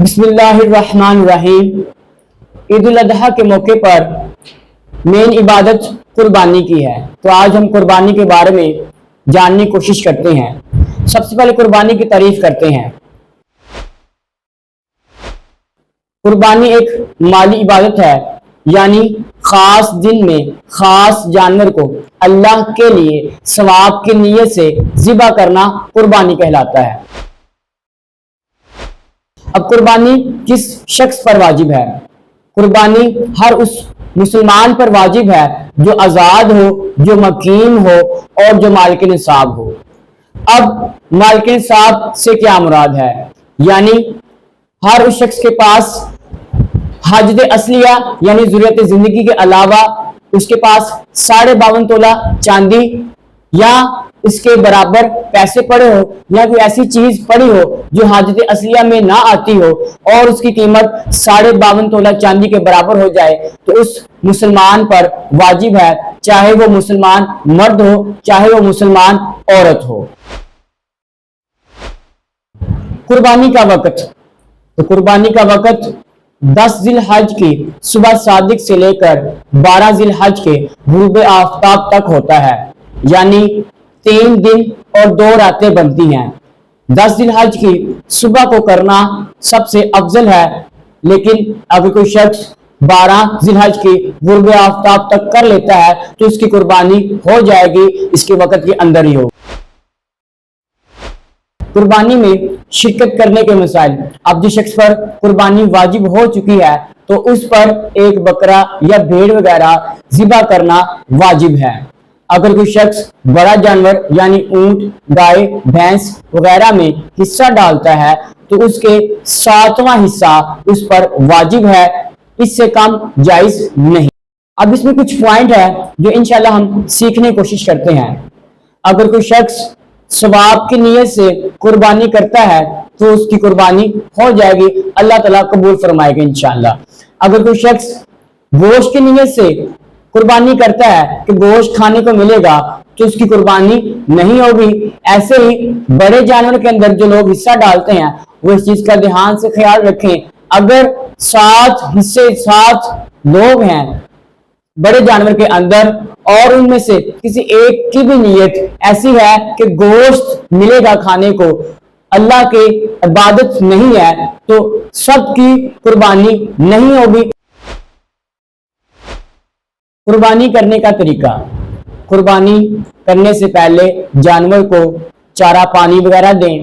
بسم اللہ الرحمن الرحیم۔ عید الاضحیٰ کے موقع پر مین عبادت قربانی کی ہے، تو آج ہم قربانی کے بارے میں جاننے کی کوشش کرتے ہیں۔ سب سے پہلے قربانی کی تعریف کرتے ہیں۔ قربانی ایک مالی عبادت ہے، یعنی خاص دن میں خاص جانور کو اللہ کے لیے ثواب کی نیت سے ذبح کرنا قربانی کہلاتا ہے۔ اب قربانی کس شخص پر واجب ہے؟ قربانی ہر اس مسلمان پر واجب ہے جو آزاد ہو، جو مقیم ہو اور جو مالک نصاب ہو۔ اب مالک نصاب سے کیا مراد ہے؟ یعنی ہر اس شخص کے پاس حاجت اصلیہ یعنی ضرورت زندگی کے علاوہ اس کے پاس 52.5 تولہ چاندی یا اس کے برابر پیسے پڑے ہو، یا کوئی ایسی چیز پڑی ہو جو حاجت اصلیہ میں نہ آتی ہو اور اس کی قیمت 52.5 تولہ چاندی کے برابر ہو جائے، تو اس مسلمان پر واجب ہے، چاہے وہ مسلمان مرد ہو چاہے وہ مسلمان عورت ہو۔ قربانی کا وقت، تو قربانی کا وقت 10 ذی الحج کی صبح صادق سے لے کر 12 ذی الحج کے غروب آفتاب تک ہوتا ہے، یعنی 3 دن اور 2 راتیں بنتی ہیں۔ 10 ذی الحج کی صبح کو کرنا سب سے افضل ہے، لیکن اگر کوئی شخص 12 ذی الحج کی غروب آفتاب تک کر لیتا ہے تو اس کی قربانی ہو جائے گی، اس کے وقت کے اندر ہی ہو۔ قربانی میں شرکت کرنے کے مسائل۔ اب جس شخص پر قربانی واجب ہو چکی ہے تو اس پر ایک بکرا یا بھیڑ وغیرہ ذبح کرنا واجب ہے۔ اگر کوئی شخص بڑا جانور یعنی اونٹ، گائے، بھینس وغیرہ میں حصہ ڈالتا ہے تو اس کے 7واں حصہ اس پر واجب ہے، اس سے کم جائز نہیں۔ اب اس میں کچھ پوائنٹ ہے جو انشاءاللہ ہم سیکھنے کی کوشش کرتے ہیں۔ اگر کوئی شخص ثواب کی نیت سے قربانی کرتا ہے تو اس کی قربانی ہو جائے گی، اللہ تعالیٰ قبول فرمائے گا انشاءاللہ۔ اگر کوئی شخص گوشت کی نیت سے قربانی کرتا ہے کہ گوشت کھانے کو ملے گا تو اس کی قربانی نہیں ہوگی۔ ایسے ہی بڑے جانور کے اندر جو لوگ حصہ ڈالتے ہیں وہ اس چیز کا دھیان سے خیال رکھیں، اگر 7 حصے 7 لوگ ہیں بڑے جانور کے اندر اور ان میں سے کسی ایک کی بھی نیت ایسی ہے کہ گوشت ملے گا کھانے کو، اللہ کی عبادت نہیں ہے، تو سب کی قربانی نہیں ہوگی۔ قربانی کرنے کا طریقہ۔ قربانی کرنے سے پہلے جانور کو چارہ پانی وغیرہ دیں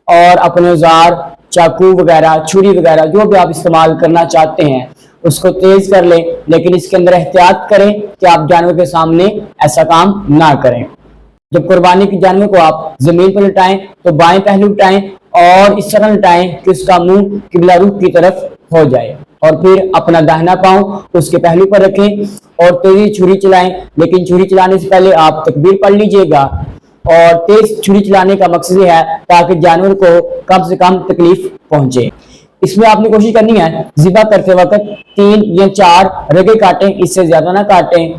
اور اپنے اوزار، چاقو وغیرہ، چھری وغیرہ جو بھی آپ استعمال کرنا چاہتے ہیں اس کو تیز کر لیں، لیکن اس کے اندر احتیاط کریں کہ آپ جانور کے سامنے ایسا کام نہ کریں۔ جب قربانی کی جانور کو آپ زمین پر لٹائیں تو بائیں پہلو لٹائیں اور اس طرح لٹائیں کہ اس کا منہ قبلہ رخ کی طرف ہو جائے، اور پھر اپنا داہنا پاؤں اس کے پہلو پر رکھیں اور تیزی چھری چلائیں، لیکن چھری چلانے سے پہلے آپ تکبیر پڑھ لیجئے گا۔ اور تیز چھری چلانے کا مقصد یہ ہے تاکہ جانور کو کم سے کم تکلیف پہنچے۔ اس میں آپ نے کوشش کرنی ہے ذبح کرتے وقت 3 یا 4 رگے کاٹیں، اس سے زیادہ نہ کاٹیں،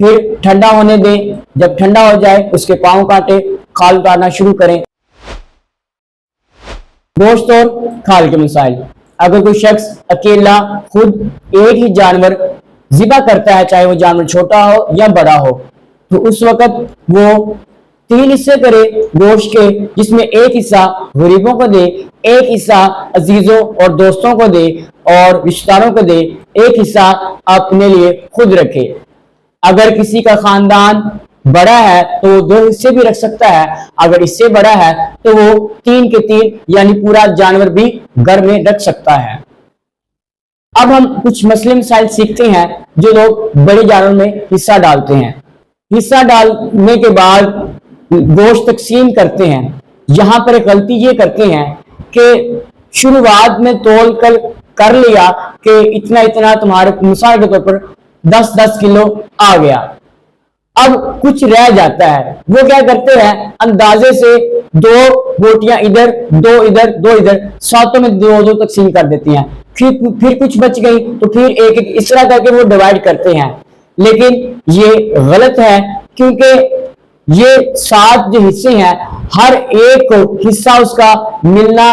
پھر ٹھنڈا ہونے دیں، جب ٹھنڈا ہو جائے اس کے پاؤں کاٹیں، کھال اتارنا شروع کریں۔ گوشت اور کھال کے مسائل۔ اگر کوئی شخص اکیلا خود ایک ہی جانور ذبح کرتا ہے، چاہے وہ جانور چھوٹا ہو یا بڑا ہو، تو اس وقت وہ 3 حصے کرے گوشت کے، جس میں ایک حصہ غریبوں کو دے، ایک حصہ عزیزوں اور دوستوں کو دے اور رشتہ داروں کو دے، ایک حصہ اپنے لیے خود رکھے۔ اگر کسی کا خاندان بڑا ہے تو وہ 2 حصے بھی رکھ سکتا ہے، اگر اس سے بڑا ہے تو وہ 3 کے 3 یعنی پورا جانور بھی گھر میں رکھ سکتا ہے۔ اب ہم کچھ مسئلے مسائل سیکھتے ہیں جو لوگ بڑے جانور میں حصہ ڈالتے ہیں۔ حصہ ڈالنے کے بعد گوشت تقسیم کرتے ہیں، یہاں پر ایک غلطی یہ کرتے ہیں کہ شروعات میں تول کر لیا کہ اتنا اتنا تمہارے مثال کے طور پر 10 کلو آ گیا، اب کچھ رہ جاتا ہے، وہ کیا کرتے ہیں اندازے سے 2 بوٹیاں ادھر 2 ادھر 2 ادھر 7 میں 2 تقسیم کر دیتی ہیں، پھر کچھ بچ گئی تو پھر ایک اس طرح کر کے وہ ڈیوائیڈ کرتے ہیں، لیکن یہ غلط ہے کیونکہ یہ 7 جو حصے ہیں ہر ایک کو حصہ اس کا ملنا